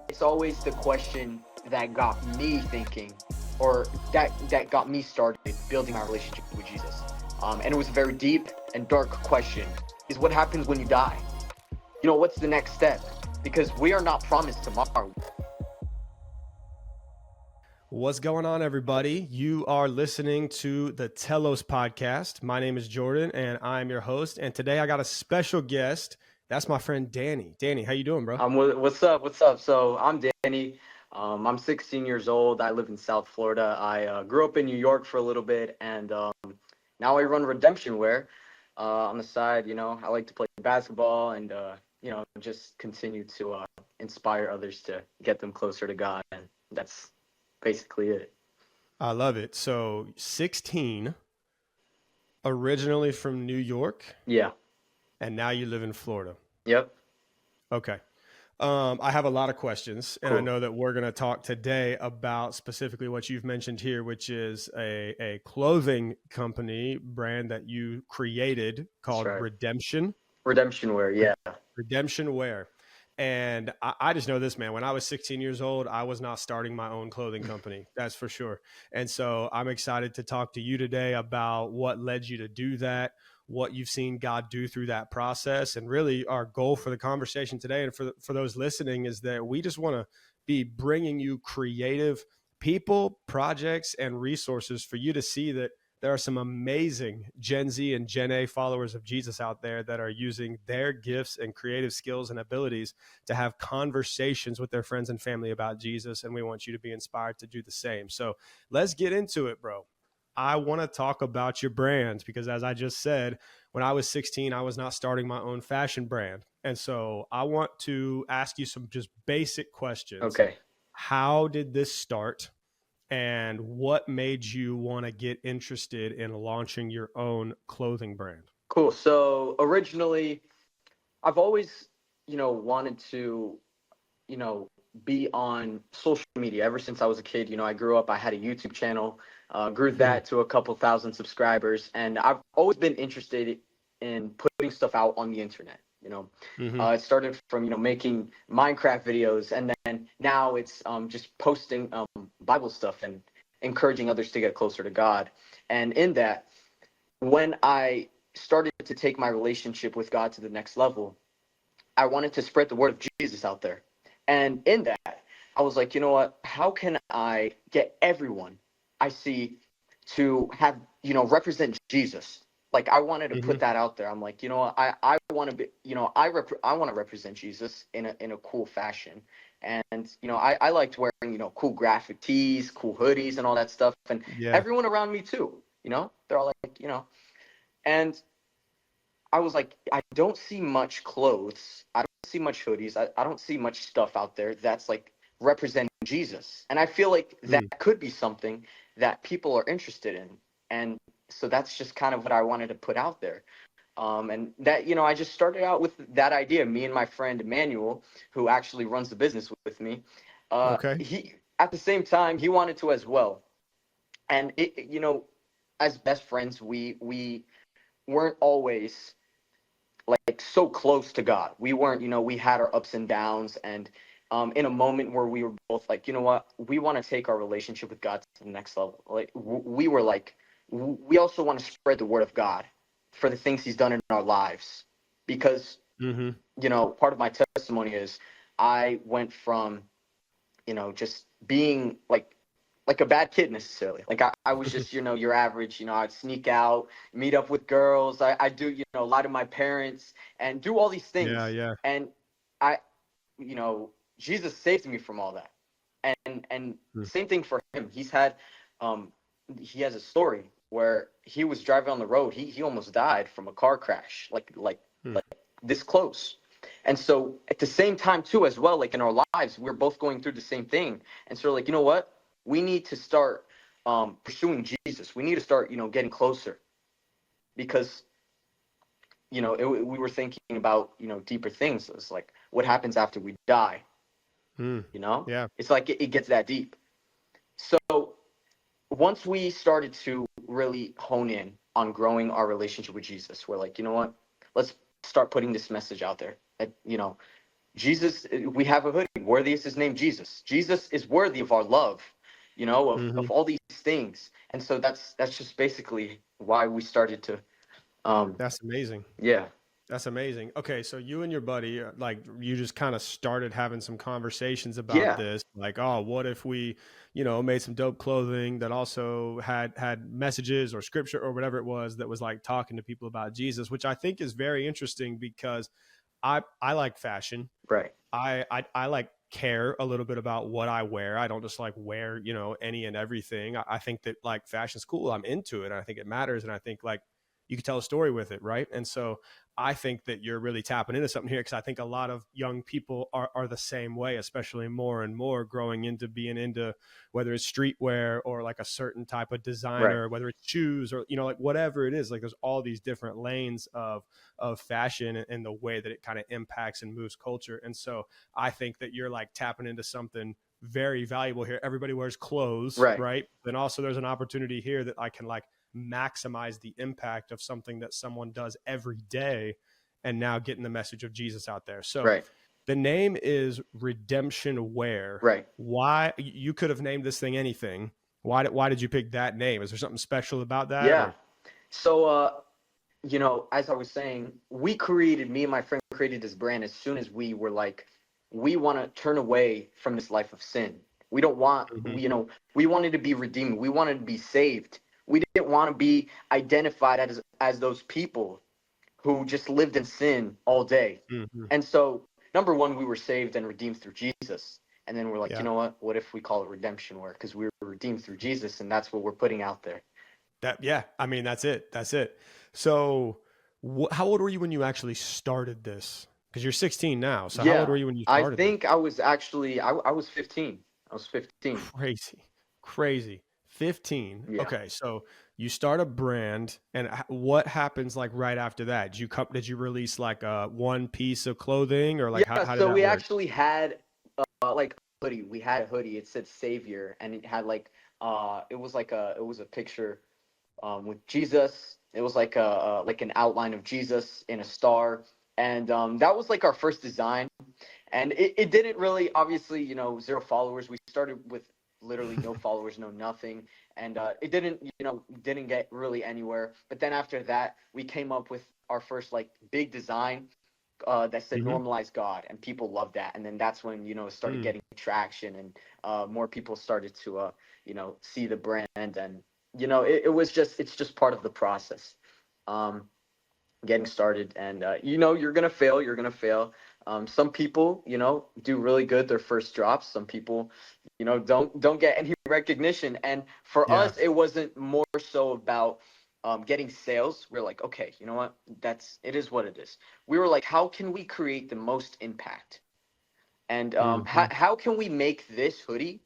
it's always the question that got me thinking, or that got me started building my relationship with Jesus. And it was a very deep and dark question: is what happens when you die? What's the next step? Because we are not promised tomorrow. What's going on, everybody? You are listening to the Telos podcast. My name is Jordan, and I'm your host. And today I got a special guest. That's my friend Danny. Danny, how you doing, bro? What's up? What's up? So I'm Danny. I'm 16 years old. I live in South Florida. I grew up in New York for a little bit, and now I run Redemption Wear on the side. I like to play basketball and just continue to inspire others to get them closer to God, and that's basically it. I love it. So 16, originally from New York, Yeah. and now you live in Florida. Yep. Okay. I have a lot of questions, and I Cool. know that we're going to talk today about specifically what you've mentioned here, which is a clothing company brand that you created called That's right. Redemption. Redemption Wear, yeah. Redemption Wear. And I just know this, man. When I was 16 years old, I was not starting my own clothing company. That's for sure. And so I'm excited to talk to you today about what led you to do that, what you've seen God do through that process. And really our goal for the conversation today and for those listening is that we just want to be bringing you creative people, projects, and resources for you to see that there are some amazing Gen Z and Gen A followers of Jesus out there that are using their gifts and creative skills and abilities to have conversations with their friends and family about Jesus. And we want you to be inspired to do the same. So let's get into it, bro. I want to talk about your brand because, as I just said, when I was 16, I was not starting my own fashion brand. And so I want to ask you some just basic questions. Okay. How did this start? And what made you want to get interested in launching your own clothing brand? Cool. So originally, I've always, wanted to, be on social media ever since I was a kid. I grew up, I had a YouTube channel, grew that to a couple thousand subscribers. And I've always been interested in putting stuff out on the internet. It started from, making Minecraft videos, and then now it's just posting Bible stuff and encouraging others to get closer to God. And in that, when I started to take my relationship with God to the next level, I wanted to spread the word of Jesus out there. And in that, I was like, you know what? How can I get everyone I see to have, represent Jesus? Like, I wanted to put that out there. I'm like, I want to be, I want to represent Jesus in a cool fashion. And, I liked wearing, cool graphic tees, cool hoodies and all that stuff. And everyone around me too, they're all like, and I was like, I don't see much clothes. I don't see much hoodies. I don't see much stuff out there that's like representing Jesus. And I feel like that could be something that people are interested in. And so that's just kind of what I wanted to put out there. And that, I just started out with that idea. Me and my friend Emmanuel, who actually runs the business with me, he, at the same time, he wanted to as well. And as best friends, we weren't always like so close to God. We weren't, we had our ups and downs. And in a moment where we were both like, you know what, we want to take our relationship with God to the next level. Like we were like, we also want to spread the word of God for the things he's done in our lives. Because, part of my testimony is I went from, just being like a bad kid necessarily. Like I was just, your average, I'd sneak out, meet up with girls. I do, lie to my parents and do all these things. Yeah. And I, Jesus saved me from all that. And same thing for him. He has a story where he was driving on the road. He almost died from a car crash, like this close. And so at the same time too, as well, like in our lives, we're both going through the same thing. And so like, you know what? We need to start pursuing Jesus. We need to start, getting closer, because, we were thinking about, deeper things. It's like, what happens after we die? Yeah. It's like it gets that deep. So once we started to really hone in on growing our relationship with Jesus, we're like, you know what? Let's start putting this message out there. That, Jesus, we have a hoodie. Worthy is his name, Jesus. Jesus is worthy of our love, Hmm. of all these things. And so that's just basically why we started to, um, That's amazing. yeah, That's amazing. Okay, so you and your buddy, like, you just kind of started having some conversations about yeah, this, like, oh, what if we, made some dope clothing that also had messages or scripture or whatever it was that was like talking to people about Jesus, which I think is very interesting because I like fashion. right, I like care a little bit about what I wear. I don't just like wear, any and everything. I think that like fashion's cool. I'm into it. And I think it matters. And I think like you can tell a story with it. Right. And so I think that you're really tapping into something here because I think a lot of young people are the same way, especially more and more growing into being into whether it's streetwear or like a certain type of right, designer, whether it's shoes or, like whatever it is, like there's all these different lanes of fashion and the way that it kind of impacts and moves culture. And so I think that you're like tapping into something very valuable here. Everybody wears clothes, right, right? Then also there's an opportunity here that I can like maximize the impact of something that someone does every day and now getting the message of Jesus out there. So right, the name is Redemption Wear. right. Why you could have named this thing anything. Why did you pick that name? Is there something special about that Yeah. or So, as I was saying, me and my friend created this brand as soon as we were like, we want to turn away from this life of sin. We don't want, Mhm. we wanted to be redeemed. We wanted to be saved. We didn't want to be identified as those people who just lived in sin all day. Mhm. And so, number one, we were saved and redeemed through Jesus. And then we're like, you Yeah. know what? What if we call it redemption work? Because we were redeemed through Jesus, and that's what we're putting out there. Yeah, I mean that's it. That's it. So, how old were you when you actually started this? Because you're 16 now. So, how old Yeah, were you when you I started this? think I was actually I was 15. I was 15. Crazy, crazy. 15. Yeah. Okay, so you start a brand, and what happens like right after that? Did you release like one piece of clothing, or like Yeah, how did so that we work? actually had like a hoodie. We had a hoodie. It said Savior, and it had like it was a picture with Jesus. It was like an outline of Jesus in a star, and that was like our first design. And it didn't really, obviously, zero followers. We started with literally no followers, no nothing, and it didn't get really anywhere. But then after that, we came up with our first like big design that said Hmm. normalize God, and people loved that. And then that's when it started Mm, getting traction, and more people started to see the brand, and it's just part of the process. Um, Getting started, and you're gonna fail. Some people do really good their first drops. Some people don't get any recognition, and for yeah. us it wasn't more so about getting sales. We're like, okay, you know what, it is what it is. We were like, how can we create the most impact, and Hmm. how can we make this hoodie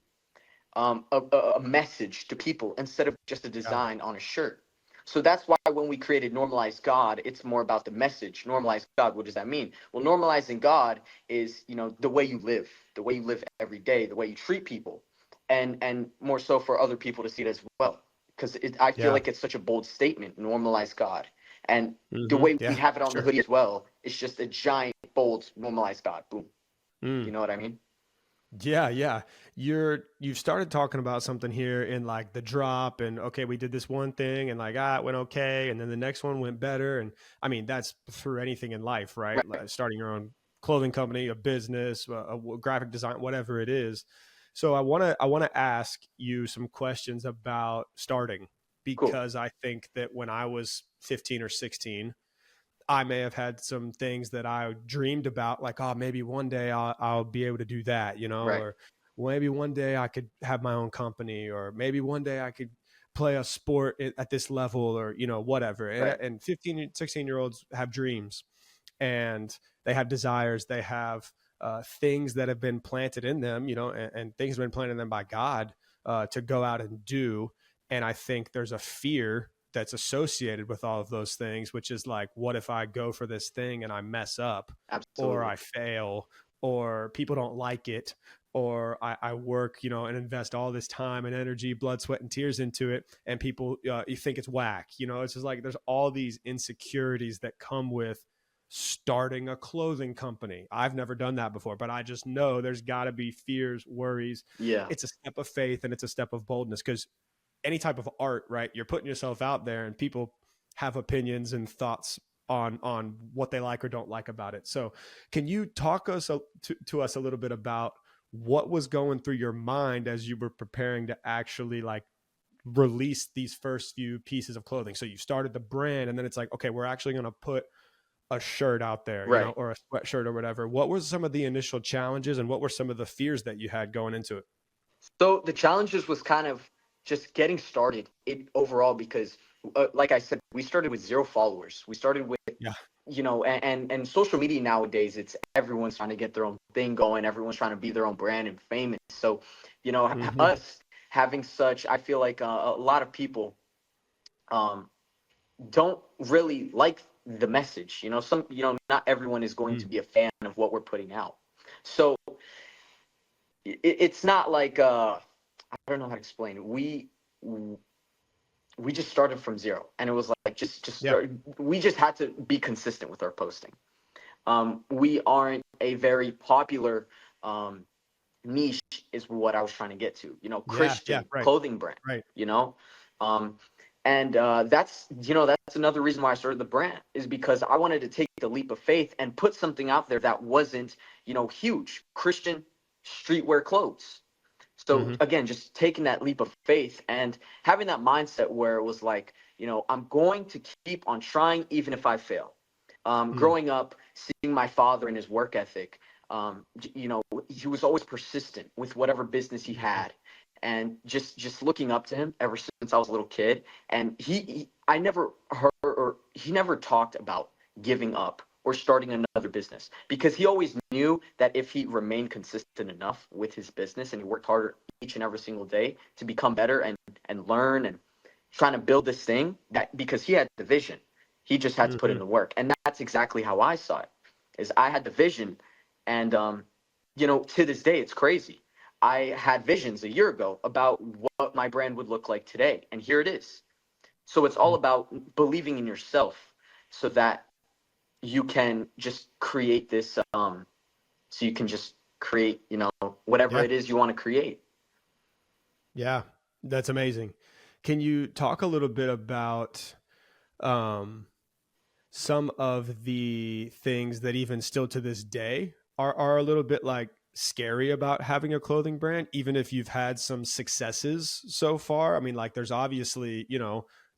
a message to people instead of just a Yeah. design on a shirt. So that's why when we created Normalize God, it's more about the message. Normalize God, what does that mean? Well, normalizing God is, the way you live every day, the way you treat people, and more so for other people to see it as well. Because I feel Yeah. like it's such a bold statement, normalize God. And the Hmm. way we Yeah. have it For on the sure. hoodie as well, it's just a giant, bold, normalize God. Boom. You Mm. know what I mean? Yeah, yeah. You've started talking about something here in like the drop and okay, we did this one thing and like it went okay and then the next one went better and I mean that's through anything in life, right? Right. Like starting your own clothing company, a business, a graphic design, whatever it is. So I want to ask you some questions about starting Cool. because I think that when I was 15 or 16, I may have had some things that I dreamed about, like, oh, maybe one day I'll be able to do that, Right. or maybe one day I could have my own company, or maybe one day I could play a sport at this level, or, whatever. Right. And 15, 16 year olds have dreams and they have desires. They have things that have been planted in them, and things have been planted in them by God to go out and do. And I think there's a fear that's associated with all of those things, which is like, what if I go for this thing and I mess up or Absolutely. I fail or people don't like it or I work, and invest all this time and energy, blood, sweat, and tears into it, and people you think it's whack. It's just like there's all these insecurities that come with starting a clothing company. I've never done that before, but I just know there's got to be fears, worries. Yeah. It's a step of faith and it's a step of boldness, because any type of art, right? You're putting yourself out there and people have opinions and thoughts on what they like or don't like about it. So can you talk to us a little bit about what was going through your mind as you were preparing to actually like release these first few pieces of clothing? So you started the brand and then it's like, okay, we're actually going to put a shirt out there, you know, Right. or a sweatshirt or whatever. What were some of the initial challenges and what were some of the fears that you had going into it? So the challenges was kind of just getting started overall because, like I said, we started with 0 followers. We started with, Yeah. and social media nowadays, it's everyone's trying to get their own thing going. Everyone's trying to be their own brand and famous. So, Mm-hmm. us having such, I feel like a lot of people um, don't really like the message. Not everyone is going to be a fan of what we're putting out. So it's not like I don't know how to explain it. We just started from zero, and it was like just Yeah. start. We just had to be consistent with our posting. We aren't a very popular niche, is what I was trying to get to. Yeah. Yeah. Christian Right. clothing brand. Right. You know, um, and that's another reason why I started the brand, is because I wanted to take the leap of faith and put something out there that wasn't huge Christian streetwear clothes. So Mm-hmm. again, just taking that leap of faith and having that mindset where it was like, I'm going to keep on trying even if I fail. Mm. Growing up, seeing my father and his work ethic, he was always persistent with whatever business he Mm-hmm. had, and just looking up to him ever since I was a little kid. And I never heard, or he never talked about giving up or starting another business, because he always knew that if he remained consistent enough with his business and he worked harder each and every single day to become better and learn and trying to build this thing, that because he had the vision, he just had to put Mm-hmm. in the work. And that's exactly how I saw it, is I had the vision. And to this day, it's crazy. I had visions a year ago about what my brand would look like today, and here it is. So it's all about believing in yourself, so that you can just create this so you can just create whatever Yeah. it is you want to create. Yeah. That's amazing. Can you talk a little bit about um, some of the things that even still to this day are a little bit like scary about having a clothing brand, even if you've had some successes so far? I mean, like there's obviously,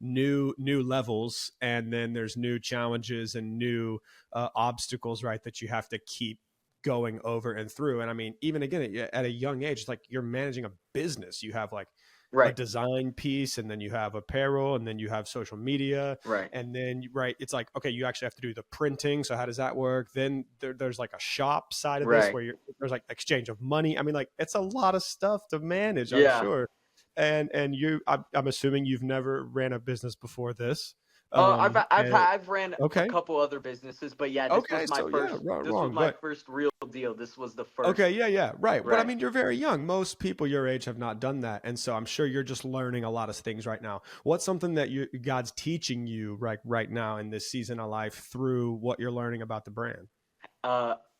new levels, and then there's new challenges and new obstacles, right, that you have to keep going over and through. And I mean, even again, at a young age, it's like you're managing a business. You have like a Right. design piece, and then you have apparel, and then you have social media, Right. and then right, it's like, okay, you actually have to do the printing. So how does that work? Then there's like a shop side of this Right. where there's like exchange of money. I mean, like it's a lot of stuff to manage, I'm Yeah. sure. And I'm assuming you've never ran a business before this. And I've ran a okay. couple other businesses, but yeah, this Okay, was my so yeah, first. wrong, This was wrong, my but first real deal. This was the first. okay, yeah, yeah, right. But I Right. mean, you're very young. Most people your age have not done that, and so I'm sure you're just learning a lot of things right now. What's something that God's teaching you right now in this season of life through what you're learning about the brand?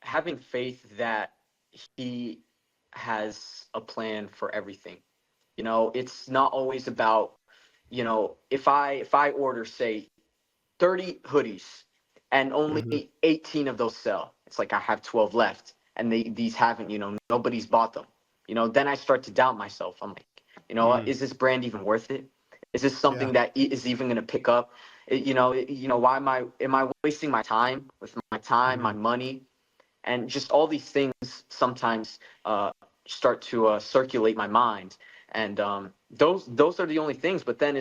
Having faith that he has a plan for everything. It's not always about, if I order, say, 30 hoodies and only Hmm. 18 of those sell, it's like I have 12 left, and these haven't, nobody's bought them. Then I start to doubt myself. I'm like, Mm, is this brand even worth it? Is this yeah. something that is even going to pick up? Why am I wasting my time with my time, my Hmm. money, and just all these things sometimes start to circulate my mind. And those are the only things. But then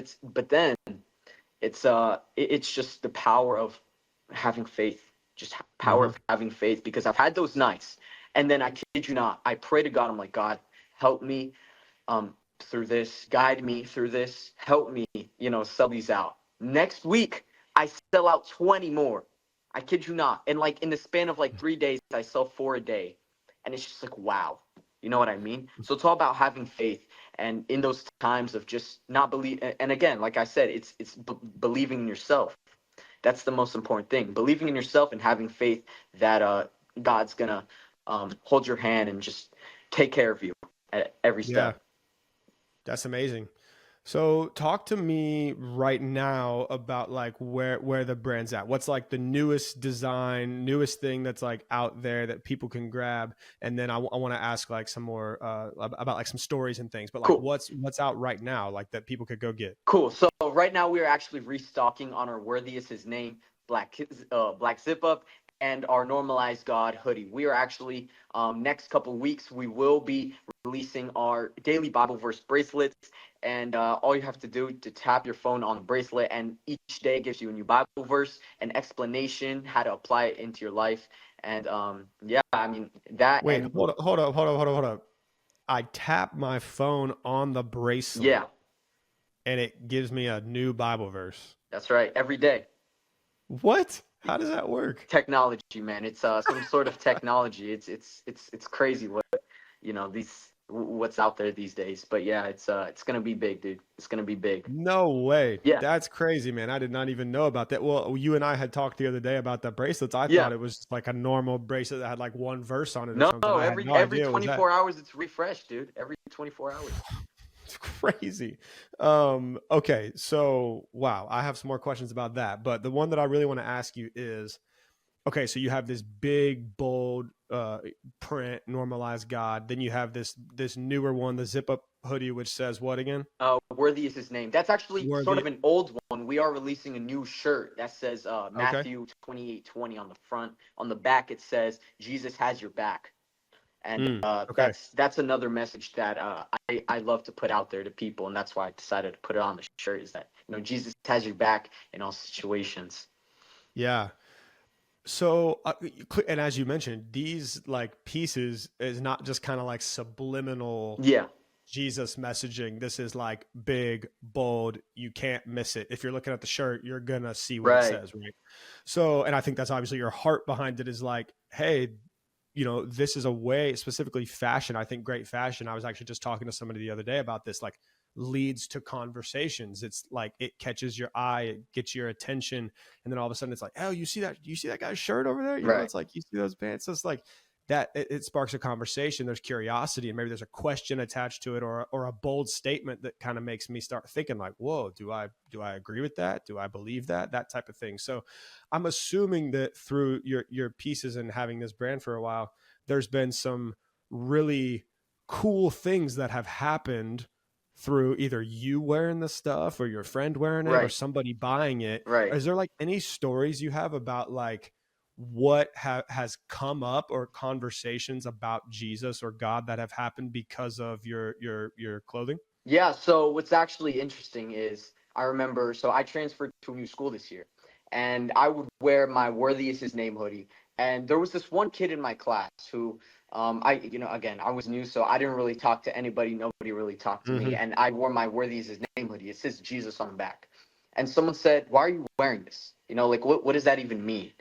it's just the power of having faith, just power Hmm. of having faith, because I've had those nights, and then I kid you not, I pray to God. I'm like, God, help me through this, guide me through this, help me, sell these out. Next week, I sell out 20 more. I kid you not. And like in the span of like 3 days, I sell 4 a day. And it's just like, wow. You know what I mean? So it's all about having faith. And in those times of just not believe, and again, like I said, it's believing in yourself. That's the most important thing. Believing in yourself and having faith that God's gonna hold your hand and just take care of you at every Yeah, step. that's amazing. So talk to me right now about like where the brand's at. What's like the newest design, newest thing that's like out there that people can grab, and then I want to ask like some more about like some stories and things. But like Cool. what's out right now like that people could go get? Cool. So right now we are actually restocking on our Worthy is His Name black zip up and our Normalized God hoodie. We are actually next couple weeks we will be releasing our daily Bible verse bracelets, and all you have to do to tap your phone on the bracelet, and each day gives you a new Bible verse, an explanation how to apply it into your life, and yeah, I mean that, Wait, and hold up. I tap my phone on the yeah, bracelet and it gives me a new Bible verse. that's right, every day. What? How does that work? Technology, man. It's some sort of technology. It's crazy what these what's out there these days. But yeah, it's gonna be big, dude. It's gonna be big. No way. Yeah. That's crazy, man. I did not even know about that. Well, you and I had talked the other day about the bracelets. I Yeah. thought it was like a normal bracelet that had like one verse on it or No, something. I had no every idea it was that. 24 hours it's refreshed, dude. Every 24 hours. It's crazy. Okay, so wow, I have some more questions about that. But the one that I really want to ask you is, okay, so you have this big, bold print, normalized God. Then you have this newer one, the zip up hoodie, which says what again? Worthy is His name. That's actually sort of Worthy. an old one. We are releasing a new shirt that says Okay. Matthew 28:20 on the front. On the back it says Jesus has your back. And Okay. that's another message that I love to put out there to people, and that's why I decided to put it on the shirt. Is that Jesus has your back in all situations. Yeah. So, and as you mentioned, these like pieces is not just kind of like subliminal Yeah, Jesus messaging. This is like big, bold. You can't miss it. If you're looking at the shirt, you're gonna see what it right, says, right? So, and I think that's obviously your heart behind it is like, hey, this is a way, specifically fashion. I think great fashion. I was actually just talking to somebody the other day about this, like leads to conversations. It's like it catches your eye, it gets your attention, and then all of a sudden it's like, oh, you see that guy's shirt over there? right, It's like you see those pants. So it's like that it sparks a conversation. There's curiosity, and maybe there's a question attached to it, or a bold statement that kind of makes me start thinking like, whoa, do I agree with that? Do I believe that type of thing? So I'm assuming that through your pieces and having this brand for a while, there's been some really cool things that have happened through either you wearing the stuff or your friend wearing it or right, somebody buying it. right. Is there like any stories you have about like what has come up or conversations about Jesus or God that have happened because of your clothing? Yeah. So what's actually interesting is I remember. So I transferred to a new school this year, and I would wear my Worthy is His Name hoodie. And there was this one kid in my class who, again, I was new, so I didn't really talk to anybody. Nobody really talked to me, Mm-hmm. and I wore my Worthy is His Name hoodie. It says Jesus on the back, and someone said, "Why are you wearing this? Like what does that even mean?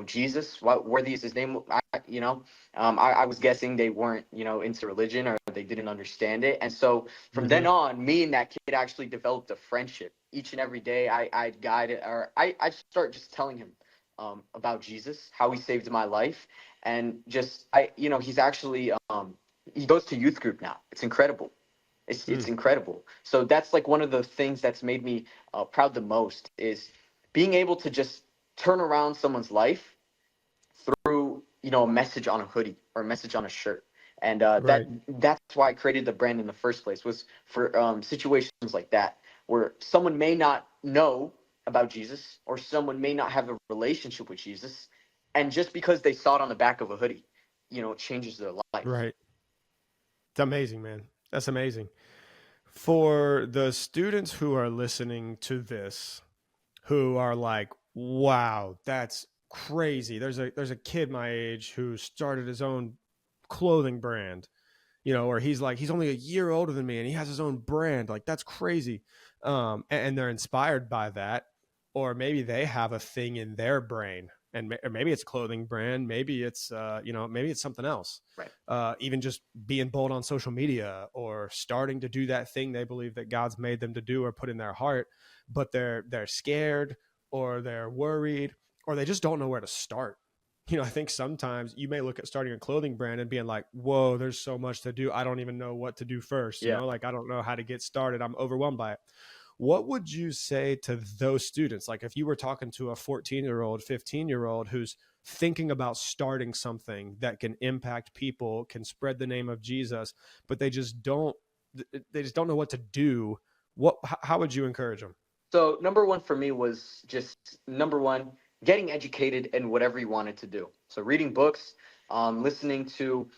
Jesus, what Worthy is His name?" I was guessing they weren't, into religion, or they didn't understand it. And so from Mm-hmm. then on, me and that kid actually developed a friendship. Each and every day, I'd guide it, or I'd start just telling him about Jesus, how he saved my life, and just he's actually he goes to youth group now. It's incredible. It's Mm, incredible. So that's like one of the things that's made me proud the most is being able to just turn around someone's life through a message on a hoodie or a message on a shirt, and right. that's why I created the brand in the first place, was for situations like that where someone may not know about Jesus, or someone may not have a relationship with Jesus, and just because they saw it on the back of a hoodie, it changes their life. Right. It's amazing, man. That's amazing. For the students who are listening to this, who are like, wow, that's crazy. There's a kid my age who started his own clothing brand, or he's like, he's only a year older than me and he has his own brand. Like, that's crazy. And they're inspired by that. Or maybe they have a thing in their brain, and or maybe it's clothing brand. Maybe it's, maybe it's something else. Right. Even just being bold on social media or starting to do that thing they believe that God's made them to do or put in their heart, but they're scared, or they're worried, or they just don't know where to start. You know, I think sometimes you may look at starting a clothing brand and being like, whoa, there's so much to do. I don't even know what to do first. You Yeah. know, like I don't know how to get started. I'm overwhelmed by it. What would you say to those students? Like if you were talking to a 14-year-old, 15-year-old who's thinking about starting something that can impact people, can spread the name of Jesus, but they just don't know what to do. How would you encourage them? So number one for me was just number one, getting educated in whatever you wanted to do. So reading books, listening to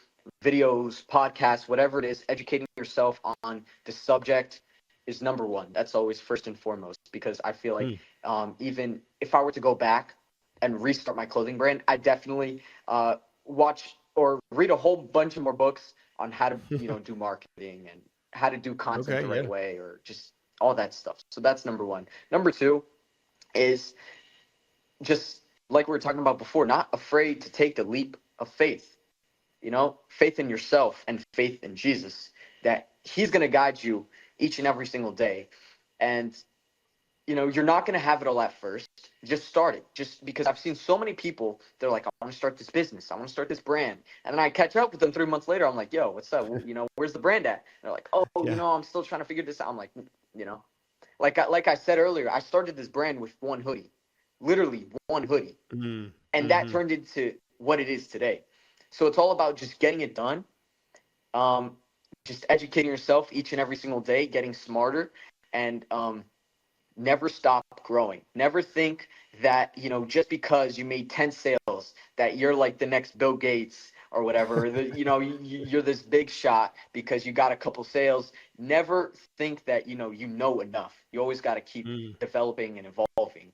videos, podcasts, whatever it is, educating yourself on the subject is number one. That's always first and foremost, because I feel like even if I were to go back and restart my clothing brand, I definitely watch or read a whole bunch of more books on how to, do marketing and how to do content the Okay. right Yeah. way, or just all that stuff. So that's number one. Number two is just like we were talking about before, not afraid to take the leap of faith, faith in yourself and faith in Jesus, that he's going to guide you each and every single day. And, you're not going to have it all at first. Just start it. Just because I've seen so many people, they're like, I want to start this business. I want to start this brand. And then I catch up with them 3 months later. I'm like, yo, what's up? Where's the brand at? And they're like, oh, Yeah. I'm still trying to figure this out. I'm like, like I said earlier, I started this brand with one hoodie, literally one hoodie. And that turned into what it is today. So it's all about just getting it done, just educating yourself each and every single day, getting smarter, and never stop growing. Never think that, just because you made 10 sales, that you're like the next Bill Gates or whatever, or you're this big shot because you got a couple sales. Never think that, you know enough. You always got to keep developing and evolving.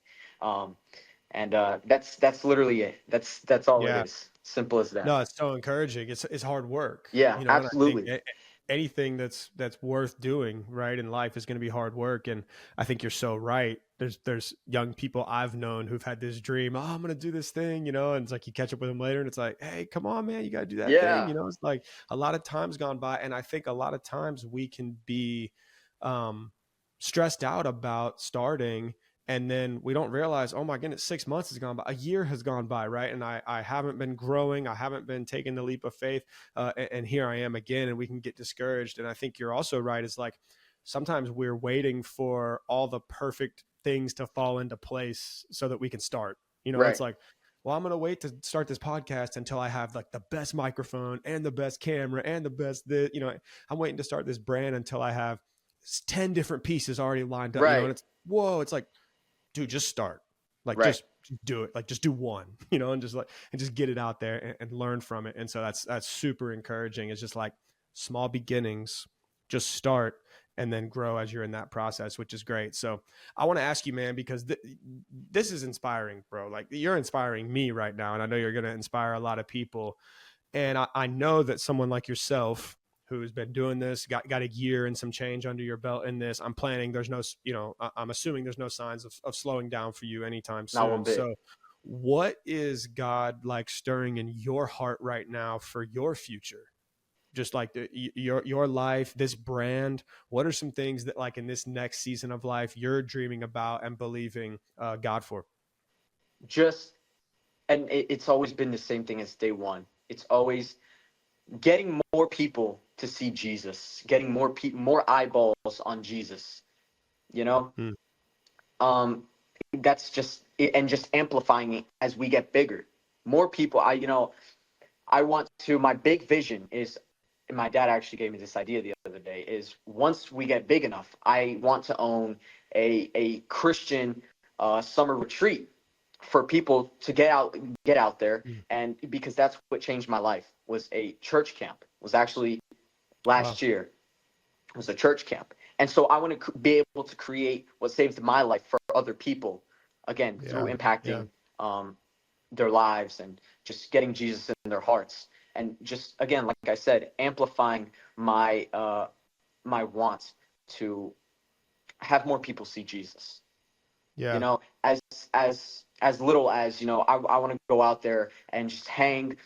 And that's literally it. That's all it Yeah. is. Simple as that. No, it's so encouraging. It's hard work, Yeah, and I think absolutely. anything that's worth doing right in life is going to be hard work. And I think you're so right. There's young people I've known who've had this dream. Oh, I'm going to do this thing, and it's like you catch up with them later, and it's like, hey, come on, man, you got to do that thing. Yeah, It's like a lot of time's gone by, and I think a lot of times we can be stressed out about starting. And then we don't realize, oh my goodness, 6 months has gone by, a year has gone by, right? And I haven't been growing, I haven't been taking the leap of faith, and here I am again, and we can get discouraged. And I think you're also right. It's like sometimes we're waiting for all the perfect things to fall into place so that we can start. It's right, like, well, I'm going to wait to start this podcast until I have like the best microphone and the best camera and the best, I'm waiting to start this brand until I have 10 different pieces already lined up, and right, it's, whoa, it's like, dude, just start. Like right. just do it. Like just do one, and just get it out there and learn from it. And so that's super encouraging. It's just like small beginnings, just start and then grow as you're in that process, which is great. So I want to ask you, man, because this is inspiring, bro. Like you're inspiring me right now. And I know you're going to inspire a lot of people. And I know that someone like yourself who's been doing this, got a year and some change under your belt in this. I'm planning, there's no, I'm assuming there's no signs of slowing down for you anytime Not one soon. bit. So what is God like stirring in your heart right now for your future? Just like your life, this brand, what are some things that like in this next season of life you're dreaming about and believing God for? Just and it's always been the same thing as day one. It's always getting more people to see Jesus, getting more eyeballs on Jesus. You know, Hmm. that's just it, and just amplifying it as we get bigger. More people. I want to. My big vision is, and my dad actually gave me this idea the other day. Is once we get big enough, I want to own a Christian summer retreat for people to get out there, Hmm. and because that's what changed my life was a church camp. It was actually Wow. last year. It was a church camp, and so I want to be able to create what saved my life for other people, again through Yeah. Yeah. impacting their lives and just getting Jesus in their hearts, and just again, like I said, amplifying my want to have more people see Jesus. You Yeah. know, as little as I want to go out there and just hang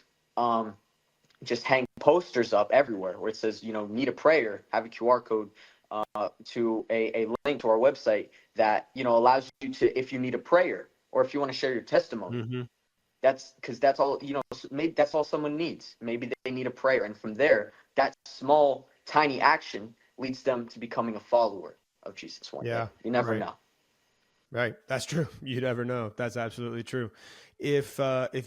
posters up everywhere where it says, need a prayer, have a QR code to a link to our website that, allows you to, if you need a prayer or if you want to share your testimony. Mm-hmm. That's because that's all, maybe that's all someone needs. Maybe they need a prayer. And from there, that small, tiny action leads them to becoming a follower of Jesus one day. Yeah. You never Right. know. Right. That's true. You never know. That's absolutely true. If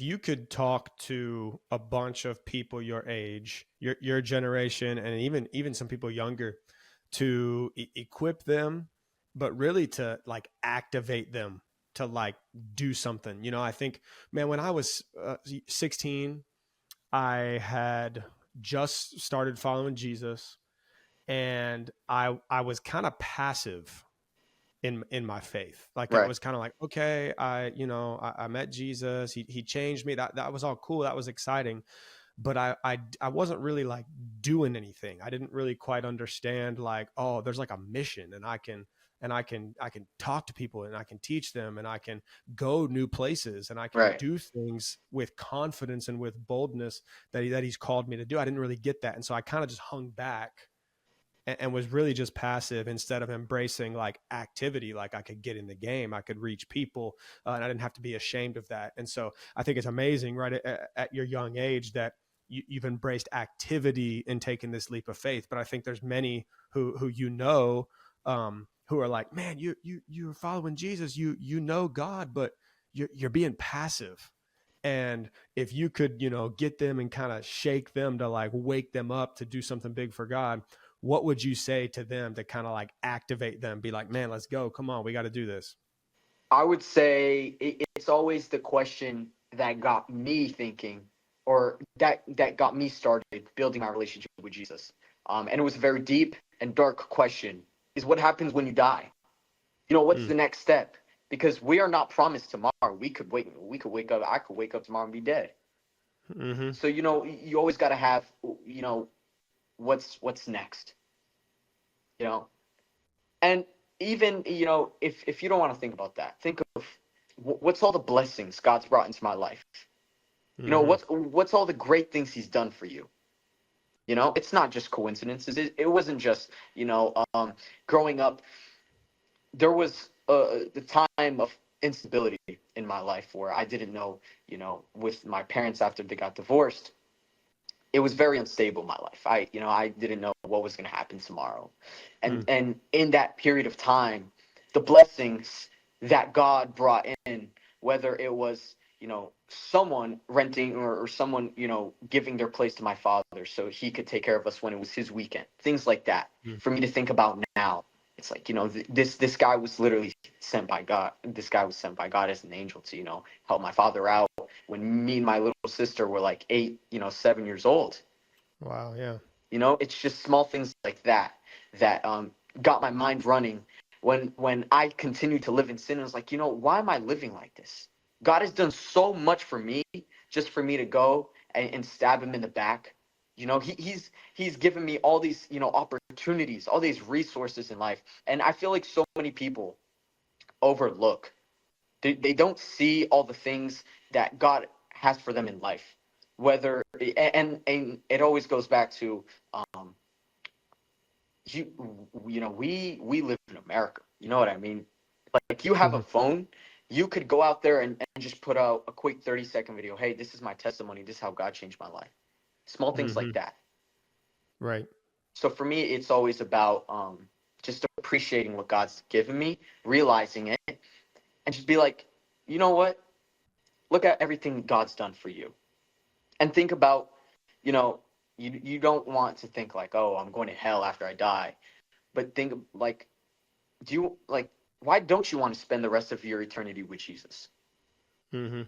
you could talk to a bunch of people your age, your generation, and even some people younger, to equip them, but really to like activate them to like do something. I think, man, when I was 16, I had just started following Jesus, and I was kind of passive in my faith. Like I Right. was kind of like, okay, I met Jesus. He changed me. That was all cool. That was exciting. But I wasn't really like doing anything. I didn't really quite understand like, oh, there's like a mission, and I can talk to people, and I can teach them, and I can go new places, and I can Right. do things with confidence and with boldness that he's called me to do. I didn't really get that. And so I kind of just hung back and was really just passive instead of embracing like activity. Like I could get in the game, I could reach people, and I didn't have to be ashamed of that. And so I think it's amazing, right, at your young age that you've embraced activity and taken this leap of faith. But I think there's many who who are like, man, you're following Jesus, you know God, but you're being passive. And if you could, get them and kind of shake them to like wake them up to do something big for God, what would you say to them to kind of like activate them, be like, man, let's go, come on, we got to do this? I would say it's always the question that got me thinking, or that got me started building my relationship with Jesus. And it was a very deep and dark question: is what happens when you die? What's Mm, the next step? Because we are not promised tomorrow. We could wake up. I could wake up tomorrow and be dead. mm-hmm. So you always got to have, what's next. You know, and even, if you don't want to think about that, think of what's all the blessings God's brought into my life. Mm-hmm. What's all the great things He's done for you. It's not just coincidences. It wasn't just, growing up. There was the time of instability in my life where I didn't know, with my parents after they got divorced. It was very unstable in my life. I didn't know what was going to happen tomorrow. and Mm, and in that period of time, the blessings that God brought in, whether it was, someone renting, or someone, giving their place to my father so he could take care of us when it was his weekend, things like that, mm, for me to think about now. It's like, this guy was literally sent by God. This guy was sent by God as an angel to, help my father out when me and my little sister were like 8, 7 years old. wow. Yeah. It's just small things like that that got my mind running. When I continued to live in sin, I was like, why am I living like this? God has done so much for me, just for me to go and stab him in the back. He's given me all these, opportunities, all these resources in life. And I feel like so many people overlook. They don't see all the things that God has for them in life. Whether and it always goes back to, um, you we live in America. You know what I mean? Like, you have a Mm-hmm. phone, you could go out there and just put out a quick 30-second video. Hey, this is my testimony. This is how God changed my life. Small things Mm-hmm. like that. Right. So for me, it's always about, just appreciating what God's given me, realizing it, and just be like, you know what? Look at everything God's done for you, and think about, you know, you don't want to think like, oh, I'm going to hell after I die, but think like, do you like, why don't you want to spend the rest of your eternity with Jesus? Mm-hmm.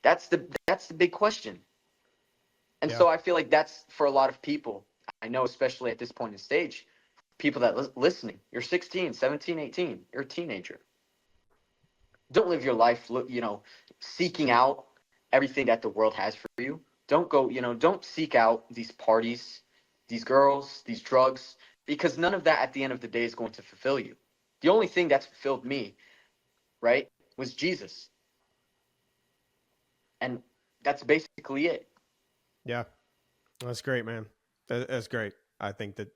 That's the big question. And Yeah. so I feel like that's for a lot of people. I know, especially at this point in stage, people that listening, you're 16, 17, 18, you're a teenager. Don't live your life, seeking out everything that the world has for you. Don't go, don't seek out these parties, these girls, these drugs, because none of that at the end of the day is going to fulfill you. The only thing that's fulfilled me, right, was Jesus. And that's basically it. Yeah. That's great, man. That's great. I think that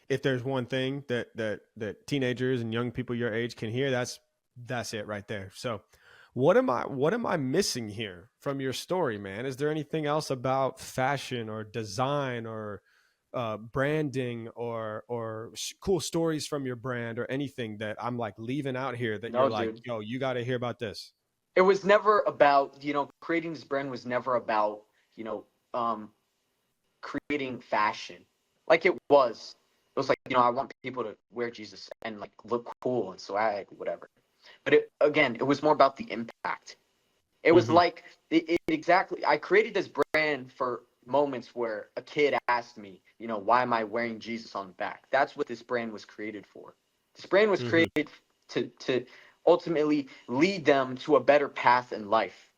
if there's one thing that teenagers and young people your age can hear, that's it right there. So what am I missing here from your story, man? Is there anything else about fashion or design or branding or cool stories from your brand or anything that I'm like leaving out here that you're No, like, dude. yo, you got to hear about this? It was never about, creating this brand was never about, you know, um, creating fashion. Like it was. It was like, I want people to wear Jesus and like look cool and swag, whatever. But it was more about the impact. It was Mm-hmm. like it exactly. I created this brand for moments where a kid asked me, why am I wearing Jesus on the back? That's what this brand was created for. This brand was Mm-hmm. created to ultimately lead them to a better path in life.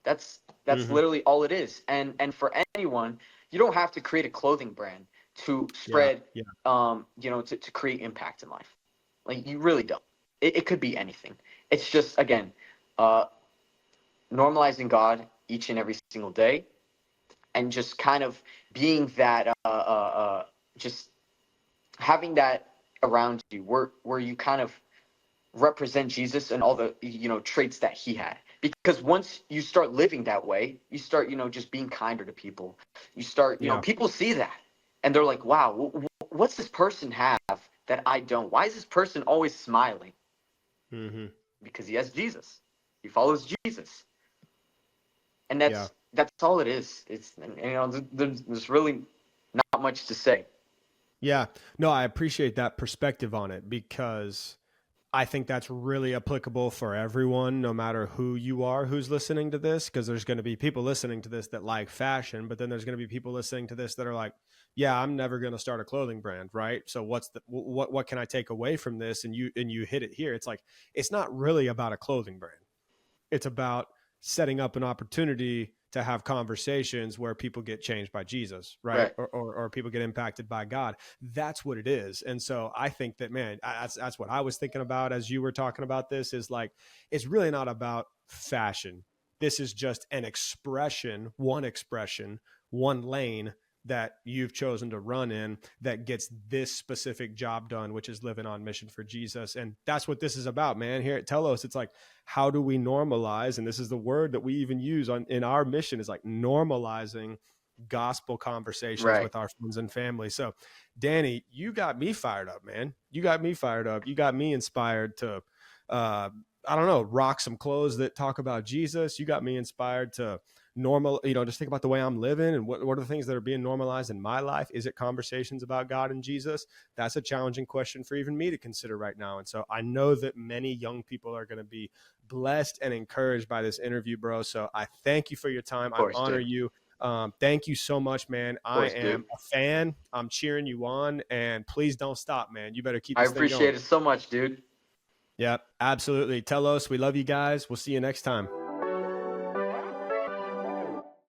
That's Mm-hmm. literally all it is. And for anyone, you don't have to create a clothing brand to Yeah. spread, Yeah. to create impact in life. Like you really don't. It could be anything. It's just again, uh, normalizing God each and every single day, and just kind of being that, just having that around you, where you kind of represent Jesus and all the traits that he had. Because once you start living that way, you start just being kinder to people. You start Yeah. people see that, and they're like, wow, what's this person have that I don't? Why is this person always smiling? Mm-hmm. Because he has Jesus. He follows Jesus, and Yeah. that's all it is. It's there's really not much to say. Yeah. No, I appreciate that perspective on it because I think that's really applicable for everyone, no matter who you are who's listening to this, because there's going to be people listening to this that like fashion, but then there's going to be people listening to this that are like, yeah, I'm never going to start a clothing brand, right? So what can I take away from this? And you hit it here. It's like it's not really about a clothing brand. It's about setting up an opportunity to have conversations where people get changed by Jesus, right? Right. Or people get impacted by God. That's what it is. And so I think that, man, that's what I was thinking about as you were talking about this is like, it's really not about fashion. This is just an expression, one lane that you've chosen to run in that gets this specific job done, which is living on mission for Jesus. And that's what this is about, man. Here at Telos, it's like, how do we normalize? And this is the word that we even use in our mission is like normalizing gospel conversations Right. with our friends and family. So Danny, you got me fired up, man. You got me fired up. You got me inspired to, I don't know, rock some clothes that talk about Jesus. You got me inspired to just think about the way I'm living and what are the things that are being normalized in my life. Is it conversations about God and Jesus? That's a challenging question for even me to consider right now. And so I know that many young people are going to be blessed and encouraged by this interview, bro. So I thank you for your time. Of I course, honor dude. you. Thank you so much, man. Of I course, am dude. a fan. I'm cheering you on, and please don't stop, man. You better keep I this thing going. appreciate it so much, dude. Yep, absolutely. Telos, we love you guys. We'll see you next time.